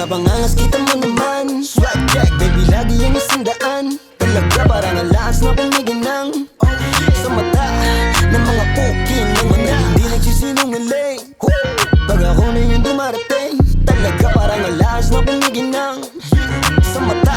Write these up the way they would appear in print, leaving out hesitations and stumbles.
pangangas kita mo naman. Swag check, baby, lagi yung isandaan. Talaga parang alas na kumiginang sa mata ng mga pukin ng mga hindi nagsisinungaling. Pag ako na yung dumarating, talaga parang alas na kumiginang sa mata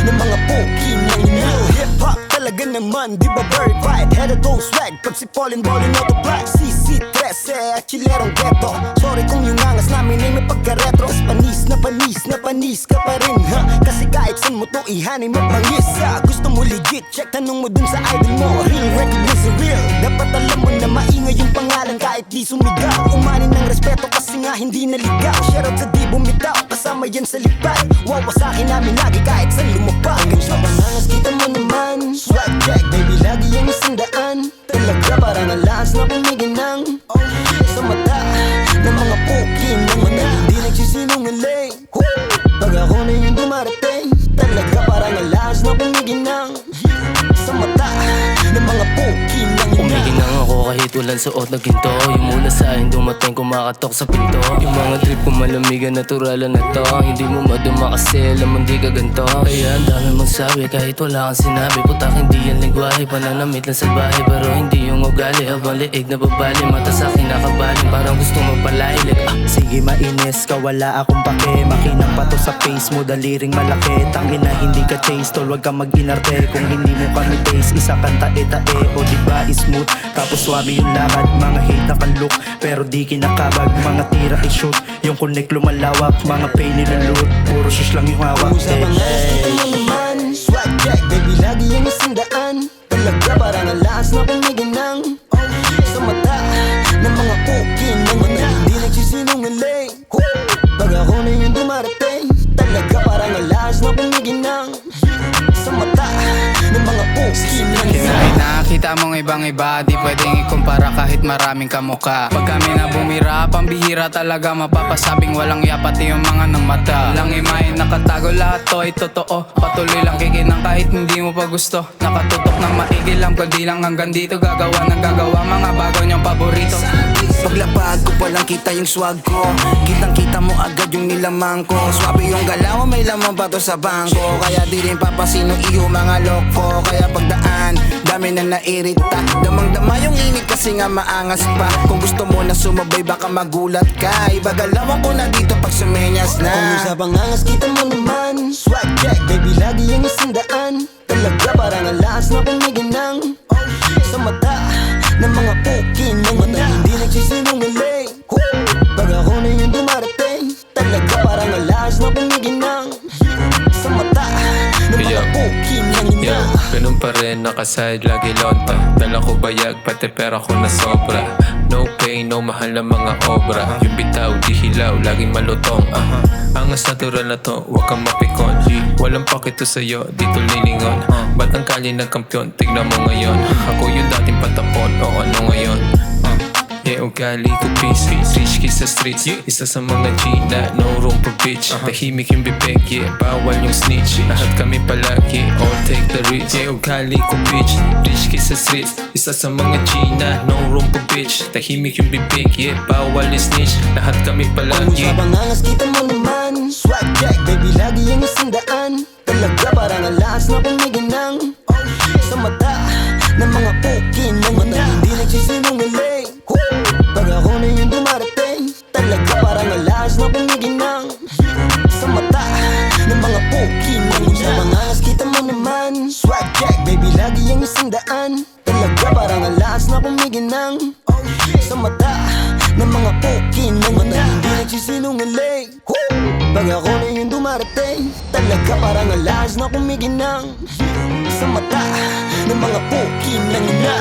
ng mga pukin ng real hip-hop talaga naman, di ba verified? Headed on swag, pag si Paulin Ballin Autoply CC13, Achilerong ghetto. Sorry kung yung angas namin ay may pagka-retro. Panis na panis na panis ka pa rin ha. Kasi kahit saan mo to ihanin mo pangis ha. Gusto mo legit, check tanong mo dun sa idol mo. Real recognize the real. Dapat alam mo na maingay yung pangalan kahit di sumigaw. Umanin ng respeto kasi nga hindi naligaw. Shoutout sa di bumitaw, kasama yan sa lipad. Wawasakin namin lagi kahit saan lumapa. Hanggang sa pangangas kita mo naman. Swag check, baby, lagi yung isandaan. Talaga parang alas na kumiginang sa mata ng mga pukin ng mga hindi nagsisinungaling. Pag ako na yung dumarating, talaga parang alas na kumiginang sa mata ng mga pukin ng Kumikinang ako kahit walang suot na ginto. Yung mula sa akin dumating kumakatok sa pinto. Yung mga trip ko malamigan, naturalan na to. Hindi mo maduma kasi alam mo di ka ganto. Kaya ang dami magsabi kahit wala kang sinabi. Putak hindi yan lingwahe, pananamit lang salbahe. Pero hindi yung ugali, habang liig na babali. Mata sa akin nakabaling, parang gusto magpalailig. Sige mainis ka, wala akong pake. Makinang pato sa face mo, daliring malaki. Tangin na hindi ka chase, tol wag ka mag-inarte. Kung hindi mo kami taste, isa kang tae-tae. O diba smooth, tapos swabe yung lakad. Mga hate na kanlook, pero di kinakabag. Mga tira i-shoot, yung connect lumalawak. Mga pain nilaloot, puro shush lang yung hawak. Kung sa pangangas kita mo naman. Swag check, baby, lagi yung isandaan. Talaga parang alas na kumiginang sa mata ng mga pukin ng mga hindi nagsisinungaling. Pag ako na yung dumarating, talaga parang alas na kumiginang sa mata ng mga pukin ng Kahit nakakita mong ibang iba, di pwedeng ikumpara kahit maraming kamuka. Pag kami na bumira, pambihira talaga mapapasabing walang iya pati yung mga ng mata. Lang imahin nakatago lahat to ay totoo. Patuloy lang kikinang kahit hindi mo pa gusto. Nakatutok na maigi lang, kundi lang hanggang dito. Gagawa ng gagawa, mga bago niyang paborito. Paglapag ko palang kita yung swag ko. Kitang kita mo agad yung nilamang ko. Swabe yung galaw, may laman pa to sa bangko. Kaya di rin papasino iyo mga loko. Kaya pagdaan, dami na nairita. Damang dama yung init kasi nga maangas pa. Kung gusto mo na sumabay baka magulat ka. Iba galawan ko na dito pag sumenyas na. Kung sa pangangas kita mo naman. Swag check, baby, lagi yung isandaan. Talaga parang alas na kumiginang sa mata ng mga pukin ng mga hindi nagsisinungaling. Pag ako na yung dumarating, talaga parang alas na kumiginang sa mata ng mga pukin ng ina. Ganun pa rin, nakaside, lagi lonta. Dala ko bayag, pati pera ko na sobra. No pain, no mahal na mga obra. Yung bitaw, di hilaw, laging malutong. Angas natural na to, wag kang mapikon. Walang pakito sa'yo, dito lilingon. Ba't ang kali nagkampiyon, tignan mo ngayon. Ako yung dating patapon, o ano ngayon. Yeah, ugali ko peace, rich kids sa streets. Isa sa mga G na no room for bitch. Tahimik yung bibig, yeah, bawal yung snitch. Lahat kami palagi, all take the risk. Yeah, ugali ko bitch, rich kids sa streets. Isa sa mga G na no room for bitch. Tahimik yung bibig, yeah, bawal yung snitch. Lahat kami Kung palagi. sa pangangas kita mo naman. Swag check, baby, lagi yung isandaan. Talaga parang alas na kumiginang sa mata ng mga pukin ng mga hindi nagsisinungaling. Pag ako na yung dumarating, talaga parang alas na kumiginang sa mata ng mga pukin ng ina. Sa pangangas kita mo naman. Swag check, baby, lagi yung isandaan. Talaga parang alas na kumiginang sa mata ng mga pukin ng mga hindi nagsisinungaling. Pag ako na yung dumarating, talaga parang alas na kumiginang sa mata ng mga pukin ng ina.